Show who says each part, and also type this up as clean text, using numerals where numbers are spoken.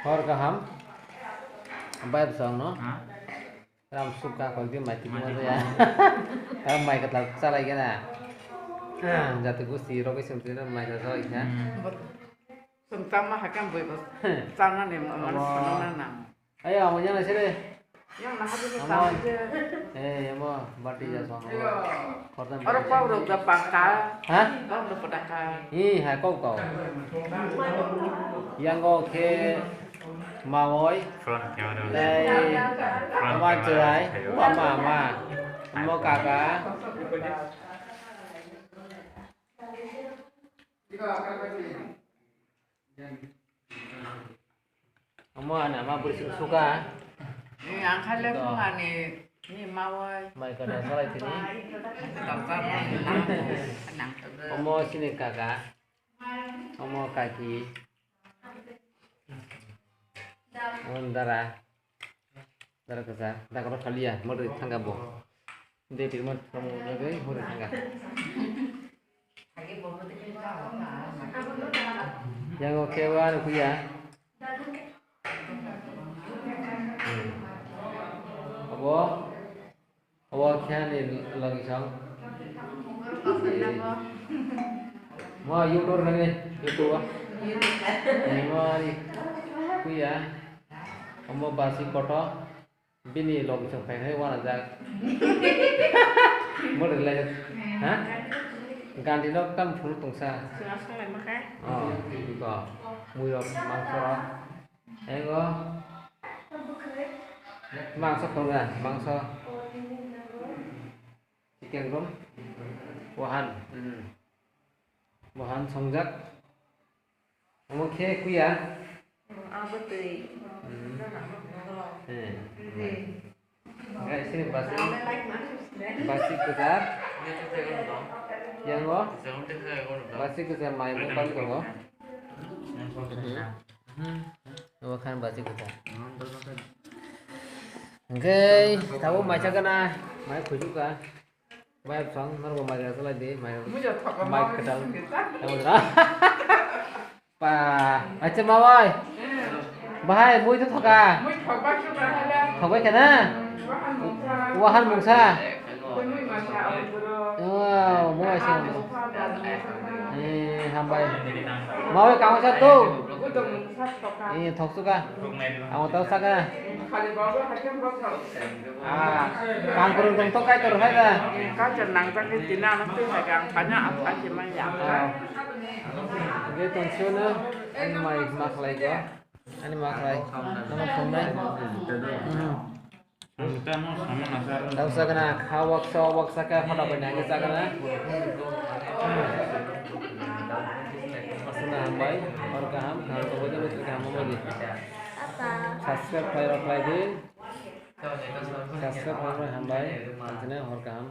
Speaker 1: hor kaham bayar song no ram suka kau dia mati cuma tu ya ram mai kata salah lagi na jatuh gusti rogi sempit mai kata salah ya
Speaker 2: Sentama hakam boy bos sana nih mana sana nang
Speaker 1: ayo amunya nasi deh
Speaker 2: yang nak habis sama aja
Speaker 1: ya mau bati jasa song
Speaker 2: orang kau udah pangkal
Speaker 1: hah
Speaker 2: kau udah pedakal
Speaker 1: ih hai kau yang kau ke mawoi đây mà chơi mà mua cả mau anak mah suka
Speaker 2: ini angkat lepas ini mawoi
Speaker 1: mai kada salah sini mau sini kakak mau kaki darah kesal, dah kalau kalian mau dari tangga boh, dia di rumah kamu lagi mau dari tangga. Yang oke wan aku ya. Abo kian ini lagi sang. Mau YouTube lagi, YouTube. Mau ni aku ya. Kamu basi kotor, bini log sampai hari mana jak, boleh lagi, hah? Ganti log kan full tungsa. Oh, itu muyok mangsa, ego, mangsa kau mangsa, chicken rum, wahan songjak, kamu khe kuya.
Speaker 2: betul.
Speaker 1: Sini basi besar. Yang lo? Basi besar main bukan kau? Bukan basi besar. Oke, tahu macam mana? Mai kujuk kan? Mai song, nara mai rasa lagi, mai kedal. Tahu tak? Pa, macam mawai. Bahaya, mui tu thoka. Thoka kena. Wahan mungsa. Wow, mui sih. Hambai. Mau kamu satu. Ini thok suka. Kamu tahu saka. Kang kurung tung tokai terus aja.
Speaker 2: Kau jenang tak ketina nanti pegang banyak apa sih banyak.
Speaker 1: Dia tensinya, ini mai mak lagi ya. Ini mak lagi. Nama phone tahu sa kana hawak saka pada banyak sa kana asna hambai और काम तो वजह में काम हो गई सब्सक्राइब कर रख लाई दिन सब्सक्राइब कर hambai अंजना और काम